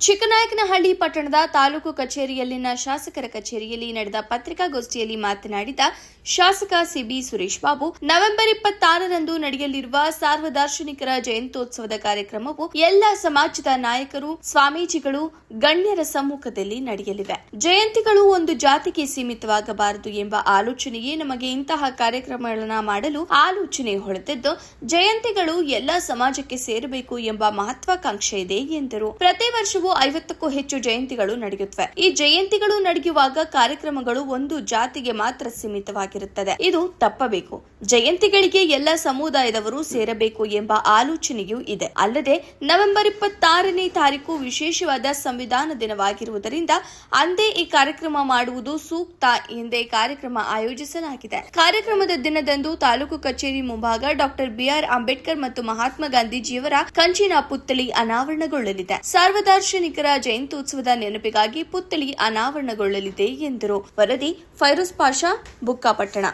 ಚಿಕ್ಕನಾಯಕನಹಳ್ಳಿ ಪಟ್ಟಣದ ತಾಲೂಕು ಕಚೇರಿಯಲ್ಲಿನ ಶಾಸಕರ ಕಚೇರಿಯಲ್ಲಿ ನಡೆದ ಪತ್ರಿಕಾಗೋಷ್ಠಿಯಲ್ಲಿ ಮಾತನಾಡಿದ ಶಾಸಕ ಸಿಬಿ ಸುರೇಶ್ ಬಾಬು, ನವೆಂಬರ್ 26ರಂದು ನಡೆಯಲಿರುವ ಸಾರ್ವದಾರ್ಶನಿಕರ ಜಯಂತ್ಯೋತ್ಸವದ ಕಾರ್ಯಕ್ರಮವು ಎಲ್ಲಾ ಸಮಾಜದ ನಾಯಕರು, ಸ್ವಾಮೀಜಿಗಳು, ಗಣ್ಯರ ಸಮ್ಮುಖದಲ್ಲಿ ನಡೆಯಲಿವೆ. ಜಯಂತಿಗಳು ಒಂದು ಜಾತಿಗೆ ಸೀಮಿತವಾಗಬಾರದು ಎಂಬ ಆಲೋಚನೆಯೇ ನಮಗೆ ಇಂತಹ ಕಾರ್ಯಕ್ರಮಗಳನ್ನು ಮಾಡಲು ಆಲೋಚನೆ ಹೊಳೆದಿದ್ದು, ಜಯಂತಿಗಳು ಎಲ್ಲಾ ಸಮಾಜಕ್ಕೆ ಸೇರಬೇಕು ಎಂಬ ಮಹತ್ವಾಕಾಂಕ್ಷೆ ಇದೆ ಎಂದರು. ಪ್ರತಿ ವರ್ಷವೂ 50ಕ್ಕೂ ಹೆಚ್ಚು ಜಯಂತಿಗಳು ನಡೆಯುತ್ತವೆ. ಈ ಜಯಂತಿಗಳು ನಡೆಯುವಾಗ ಕಾರ್ಯಕ್ರಮಗಳು ಒಂದು ಜಾತಿಗೆ ಮಾತ್ರ ಸೀಮಿತವಾಗಿರುತ್ತದೆ. ಇದು ತಪ್ಪಬೇಕು. ಜಯಂತಿಗಳಿಗೆ ಎಲ್ಲ ಸಮುದಾಯದವರು ಸೇರಬೇಕು ಎಂಬ ಆಲೋಚನೆಯೂ ಇದೆ. ಅಲ್ಲದೆ ನವೆಂಬರ್ 26ನೇ ತಾರೀಕು ವಿಶೇಷವಾದ ಸಂವಿಧಾನ ದಿನವಾಗಿರುವುದರಿಂದ ಅಂದೇ ಈ ಕಾರ್ಯಕ್ರಮ ಮಾಡುವುದು ಸೂಕ್ತ ಎಂದೇ ಕಾರ್ಯಕ್ರಮ ಆಯೋಜಿಸಲಾಗಿದೆ. ಕಾರ್ಯಕ್ರಮದ ದಿನದಂದು ತಾಲೂಕು ಕಚೇರಿ ಮುಂಭಾಗ ಡಾಕ್ಟರ್ ಬಿಆರ್ ಅಂಬೇಡ್ಕರ್ ಮತ್ತು ಮಹಾತ್ಮ ಗಾಂಧೀಜಿಯವರ ಕಂಚಿನ ಪುತ್ಥಳಿ ಅನಾವರಣಗೊಳ್ಳಲಿದೆ. ಸಾರ್ವದಾರ್ಶನಿಕರ ಜಯಂತ್ಯೋತ್ಸವದ ನೆನಪಿಗಾಗಿ ಪುತ್ಥಳಿ ಅನಾವರಣಗೊಳ್ಳಲಿದೆ ಎಂದರು. ವರದಿ ಫೈರೋಜ್ ಪಾಷಾ, ಬುಕ್ಕಾಪಟ್ಟಣ.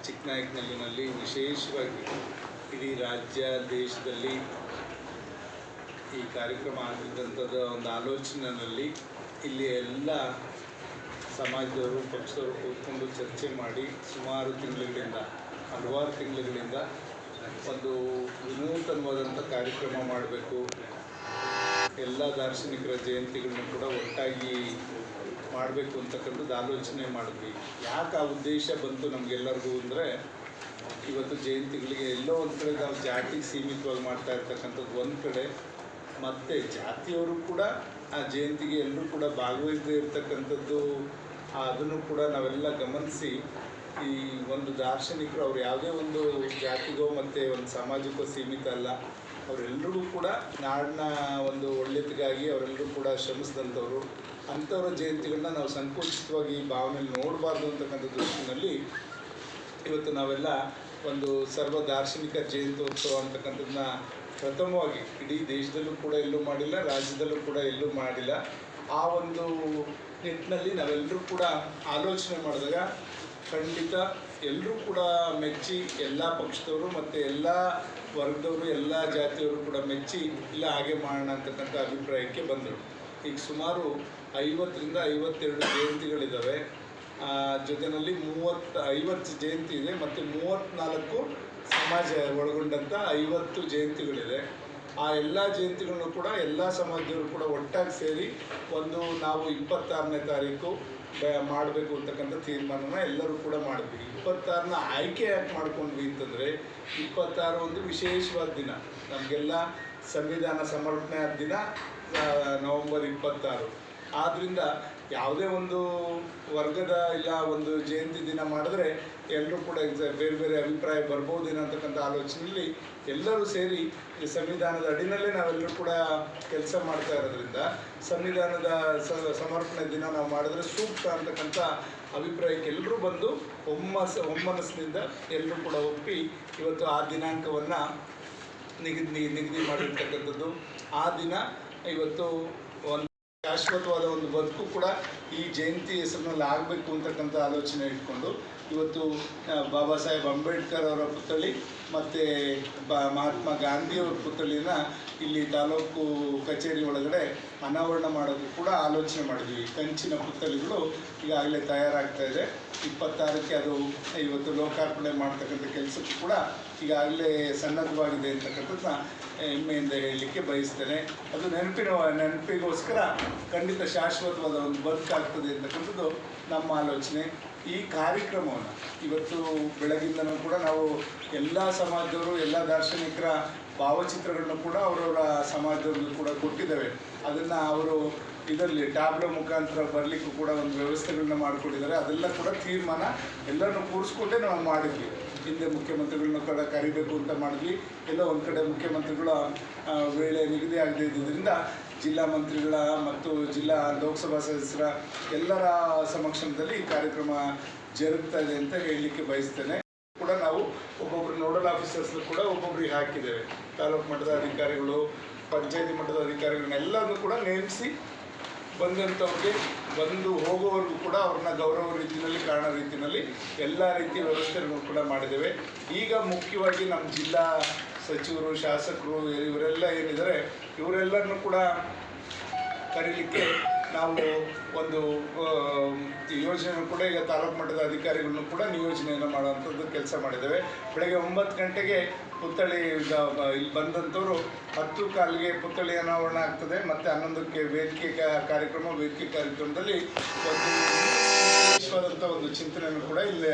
ಚಿಕ್ಕನಾಯಕನಹಳ್ಳಿನಲ್ಲಿ ವಿಶೇಷವಾಗಿ ಇಡೀ ರಾಜ್ಯ ದೇಶದಲ್ಲಿ ಈ ಕಾರ್ಯಕ್ರಮ ಆಗಿದ್ದಂಥದ್ದು ಒಂದು ಆಲೋಚನೆಯಲ್ಲಿ ಇಲ್ಲಿ ಎಲ್ಲ ಸಮಾಜದವರು, ಪಕ್ಷದವರು ಕೂತ್ಕೊಂಡು ಚರ್ಚೆ ಮಾಡಿ ಸುಮಾರು ತಿಂಗಳುಗಳಿಂದ, ಹಲವಾರು ತಿಂಗಳುಗಳಿಂದ ಒಂದು ವಿನೂತನವಾದಂಥ ಕಾರ್ಯಕ್ರಮ ಮಾಡಬೇಕು, ಎಲ್ಲ ದಾರ್ಶನಿಕರ ಜಯಂತಿಗಳನ್ನು ಕೂಡ ಒಟ್ಟಾಗಿ ಮಾಡಬೇಕು ಅಂತಕ್ಕಂಥದ್ದು ಆಲೋಚನೆ ಮಾಡಿದ್ವಿ. ಯಾಕೆ ಆ ಉದ್ದೇಶ ಬಂತು ನಮಗೆಲ್ಲರಿಗೂ ಅಂದರೆ, ಇವತ್ತು ಜಯಂತಿಗಳಿಗೆ ಎಲ್ಲೋ ಒಂದು ಕಡೆ ನಾವು ಜಾತಿಗೆ ಸೀಮಿತವಾಗಿ ಮಾಡ್ತಾ ಇರ್ತಕ್ಕಂಥದ್ದು ಒಂದು ಕಡೆ, ಮತ್ತು ಜಾತಿಯವರು ಕೂಡ ಆ ಜಯಂತಿಗೆ ಎಲ್ಲರೂ ಕೂಡ ಭಾಗವಹಿಸದೇ ಇರ್ತಕ್ಕಂಥದ್ದು, ಅದನ್ನು ಕೂಡ ನಾವೆಲ್ಲ ಗಮನಿಸಿ ಈ ಒಂದು ದಾರ್ಶನಿಕರು ಅವ್ರು ಯಾವುದೇ ಒಂದು ಜಾತಿಗೋ ಮತ್ತು ಒಂದು ಸಮಾಜಕ್ಕೋ ಸೀಮಿತ ಅಲ್ಲ, ಅವರೆಲ್ಲರಿಗೂ ಕೂಡ ನಾಡಿನ ಒಂದು ಒಳ್ಳೆಯದಕ್ಕಾಗಿ ಅವರೆಲ್ಲರೂ ಕೂಡ ಶ್ರಮಿಸಿದಂಥವ್ರು. ಅಂಥವ್ರ ಜಯಂತಿಗಳನ್ನ ನಾವು ಸಂಕುಚಿತವಾಗಿ ಈ ಭಾವನೆಯಲ್ಲಿ ನೋಡಬಾರ್ದು ಅಂತಕ್ಕಂಥ ದೃಷ್ಟಿನಲ್ಲಿ ಇವತ್ತು ನಾವೆಲ್ಲ ಒಂದು ಸರ್ವ ದಾರ್ಶನಿಕ ಜಯಂತ್ಯೋತ್ಸವ ಅಂತಕ್ಕಂಥದ್ದನ್ನ ಪ್ರಥಮವಾಗಿ ಇಡೀ ದೇಶದಲ್ಲೂ ಕೂಡ ಎಲ್ಲೂ ಮಾಡಿಲ್ಲ, ರಾಜ್ಯದಲ್ಲೂ ಕೂಡ ಎಲ್ಲೂ ಮಾಡಿಲ್ಲ. ಆ ಒಂದು ನಿಟ್ಟಿನಲ್ಲಿ ನಾವೆಲ್ಲರೂ ಕೂಡ ಆಲೋಚನೆ ಮಾಡಿದಾಗ ಖಂಡಿತ ಎಲ್ಲರೂ ಕೂಡ ಮೆಚ್ಚಿ, ಎಲ್ಲ ಪಕ್ಷದವರು ಮತ್ತು ಎಲ್ಲ ವರ್ಗದವರು, ಎಲ್ಲ ಜಾತಿಯವರು ಕೂಡ ಮೆಚ್ಚಿ ಇಲ್ಲ ಹಾಗೆ ಮಾಡೋಣ ಅಂತಕ್ಕಂಥ ಅಭಿಪ್ರಾಯಕ್ಕೆ ಬಂದರು. ಈಗ ಸುಮಾರು 50ರಿಂದ 52 ಜಯಂತಿಗಳಿದ್ದಾವೆ. ಜೊತೆಯಲ್ಲಿ 50 ಜಯಂತಿ ಇದೆ ಮತ್ತು 34 ಸಮಾಜ ಒಳಗೊಂಡಂಥ 50 ಜಯಂತಿಗಳಿದೆ. ಆ ಎಲ್ಲ ಜಯಂತಿಗಳನ್ನು ಕೂಡ ಎಲ್ಲ ಸಮಾಜದವರು ಕೂಡ ಒಟ್ಟಾಗಿ ಸೇರಿ ಒಂದು ನಾವು 26ನೇ ತಾರೀಕು ಮಾಡಬೇಕು ಅಂತಕ್ಕಂಥ ತೀರ್ಮಾನನ ಎಲ್ಲರೂ ಕೂಡ ಮಾಡಿದ್ವಿ. 26ನ ಆಯ್ಕೆ ಯಾಕೆ ಮಾಡ್ಕೊಂಡ್ವಿ ಅಂತಂದರೆ, 26 ಒಂದು ವಿಶೇಷವಾದ ದಿನ, ನಮಗೆಲ್ಲ ಸಂವಿಧಾನ ಸಮರ್ಪಣೆ ಆದ ದಿನ ನವೆಂಬರ್ 26. ಆದ್ದರಿಂದ ಯಾವುದೇ ಒಂದು ವರ್ಗದ ಇಲ್ಲ ಒಂದು ಜಯಂತಿ ದಿನ ಮಾಡಿದ್ರೆ ಎಲ್ಲರೂ ಕೂಡ ಬೇರೆ ಬೇರೆ ಅಭಿಪ್ರಾಯ ಬರ್ಬೋದೇನೋ ಅಂತಕ್ಕಂಥ ಆಲೋಚನೆಯಲ್ಲಿ ಎಲ್ಲರೂ ಸೇರಿ ಈ ಸಂವಿಧಾನದ ಅಡಿನಲ್ಲೇ ನಾವೆಲ್ಲರೂ ಕೂಡ ಕೆಲಸ ಮಾಡ್ತಾ ಇರೋದ್ರಿಂದ ಸಂವಿಧಾನದ ಸಮರ್ಪಣೆ ದಿನ ನಾವು ಮಾಡಿದ್ರೆ ಸೂಕ್ತ ಅಂತಕ್ಕಂಥ ಅಭಿಪ್ರಾಯಕ್ಕೆ ಎಲ್ಲರೂ ಬಂದು ಒಮ್ಮನಸ್ಸಿನಿಂದ ಎಲ್ಲರೂ ಕೂಡ ಒಪ್ಪಿ ಇವತ್ತು ಆ ದಿನಾಂಕವನ್ನು ನಿಗದಿ ಮಾಡಿರ್ತಕ್ಕಂಥದ್ದು. ಆ ದಿನ ಇವತ್ತು ಒಂದು ಶಾಶ್ವತವಾದ ಒಂದು ಬದುಕು ಕೂಡ ಈ ಜಯಂತಿ ಹೆಸರಿನಲ್ಲಿ ಆಗಬೇಕು ಅಂತಕ್ಕಂಥ ಆಲೋಚನೆ ಇಟ್ಕೊಂಡು ಇವತ್ತು ಬಾಬಾ ಸಾಹೇಬ್ ಅಂಬೇಡ್ಕರ್ ಅವರ ಪುತ್ಥಳಿ ಮತ್ತು ಮಹಾತ್ಮ ಗಾಂಧಿಯವರ ಪುತ್ಥಳಿನ ಇಲ್ಲಿ ತಾಲೂಕು ಕಚೇರಿ ಒಳಗಡೆ ಅನಾವರಣ ಮಾಡೋದು ಕೂಡ ಆಲೋಚನೆ ಮಾಡಿದ್ವಿ. ಕಂಚಿನ ಪುತ್ಥಳಿಗಳು ಈಗಾಗಲೇ ತಯಾರಾಗ್ತಾ ಇದೆ. 26ಕ್ಕೆ ಅದು ಇವತ್ತು ಲೋಕಾರ್ಪಣೆ ಮಾಡ್ತಕ್ಕಂಥ ಕೆಲಸಕ್ಕೂ ಕೂಡ ಈಗಾಗಲೇ ಸನ್ನದ್ಧವಾಗಿದೆ ಅಂತಕ್ಕಂಥದ್ದನ್ನ ಹೆಮ್ಮೆಯಿಂದ ಹೇಳಲಿಕ್ಕೆ ಬಯಸ್ತೇನೆ. ಅದು ನೆನಪಿಗೋಸ್ಕರ ಖಂಡಿತ ಶಾಶ್ವತವಾದ ಒಂದು ಬದುಕಾಗ್ತದೆ ಅಂತಕ್ಕಂಥದ್ದು ನಮ್ಮ ಆಲೋಚನೆ. ಈ ಕಾರ್ಯಕ್ರಮವನ್ನು ಇವತ್ತು ಬೆಳಗಿಂದನೂ ಕೂಡ ನಾವು ಎಲ್ಲ ಸಮಾಜದವರು, ಎಲ್ಲ ದಾರ್ಶನಿಕರ ಭಾವಚಿತ್ರಗಳನ್ನು ಕೂಡ ಅವರವರ ಸಮಾಜದವ್ರಿಗೂ ಕೂಡ ಕೊಟ್ಟಿದ್ದೇವೆ. ಅದನ್ನು ಅವರು ಇದರಲ್ಲಿ ಟ್ಯಾಬ್ಲೋ ಮುಖಾಂತರ ಬರಲಿಕ್ಕೂ ಕೂಡ ಒಂದು ವ್ಯವಸ್ಥೆಗಳನ್ನ ಮಾಡಿಕೊಟ್ಟಿದ್ದಾರೆ. ಅದೆಲ್ಲ ಕೂಡ ತೀರ್ಮಾನ ಎಲ್ಲರನ್ನು ಕೂರಿಸ್ಕೊಂಡೇ ನಾವು ಮಾಡಿದ್ವಿ. ಹಿಂದೆ ಮುಖ್ಯಮಂತ್ರಿಗಳನ್ನ ಕೂಡ ಕರಿಬೇಕು ಅಂತ ಮಾಡಿದ್ವಿ. ಎಲ್ಲ ಒಂದು ಕಡೆ ಮುಖ್ಯಮಂತ್ರಿಗಳ ವೇಳೆ ನಿಗದಿ ಆಗದೇ ಇದ್ದಿದ್ದರಿಂದ ಜಿಲ್ಲಾ ಮಂತ್ರಿಗಳ ಮತ್ತು ಜಿಲ್ಲಾ ಲೋಕಸಭಾ ಸದಸ್ಯರ ಎಲ್ಲರ ಸಮಕ್ಷಮದಲ್ಲಿ ಈ ಕಾರ್ಯಕ್ರಮ ಜರುಗ್ತಾ ಇದೆ ಅಂತ ಹೇಳಲಿಕ್ಕೆ ಬಯಸ್ತೇನೆ. ಕೂಡ ನಾವು ಒಬ್ಬೊಬ್ಬರು ನೋಡಲ್ ಆಫೀಸರ್ಸ್ ಕೂಡ ಒಬ್ಬೊಬ್ಬರಿಗೆ ಹಾಕಿದ್ದೇವೆ. ತಾಲೂಕು ಮಟ್ಟದ ಅಧಿಕಾರಿಗಳು, ಪಂಚಾಯತಿ ಮಟ್ಟದ ಅಧಿಕಾರಿಗಳನ್ನೆಲ್ಲರನ್ನು ಕೂಡ ನೇಮಿಸಿ ಬಂದಂಥವ್ರಿಗೆ ಬಂದು ಹೋಗೋವರೆಗೂ ಕೂಡ ಅವ್ರನ್ನ ಗೌರವ ರೀತಿಯಲ್ಲಿ, ಕಾರಣ ರೀತಿಯಲ್ಲಿ ಎಲ್ಲ ರೀತಿಯ ವ್ಯವಸ್ಥೆಗಳನ್ನು ಕೂಡ ಮಾಡಿದ್ದೇವೆ. ಈಗ ಮುಖ್ಯವಾಗಿ ನಮ್ಮ ಜಿಲ್ಲಾ ಸಚಿವರು, ಶಾಸಕರು ಇವರೆಲ್ಲ ಏನಿದ್ದಾರೆ ಇವರೆಲ್ಲರನ್ನು ಕೂಡ ಕರೀಲಿಕ್ಕೆ ನಾವು ಒಂದು ಯೋಜನೆ ಕೂಡ ಈಗ ತಾಲೂಕು ಮಟ್ಟದ ಅಧಿಕಾರಿಗಳನ್ನು ಕೂಡ ನಿಯೋಜನೆಯನ್ನು ಮಾಡುವಂಥದ್ದು ಕೆಲಸ ಮಾಡಿದ್ದೇವೆ. ಬೆಳಗ್ಗೆ 9 ಗಂಟೆಗೆ ಪುತ್ಥಳಿ ಇಲ್ಲಿ ಬಂದಂಥವರು 10:15ಗೆ ಪುತ್ಥಳಿ ಅನಾವರಣ ಆಗ್ತದೆ. ಮತ್ತು 11ಕ್ಕೆ ವೇದಿಕೆ ಕಾರ್ಯಕ್ರಮದಲ್ಲಿ ಒಂದು ವಿಶೇಷವಾದಂಥ ಒಂದು ಚಿಂತನೆಯನ್ನು ಕೂಡ ಇಲ್ಲಿ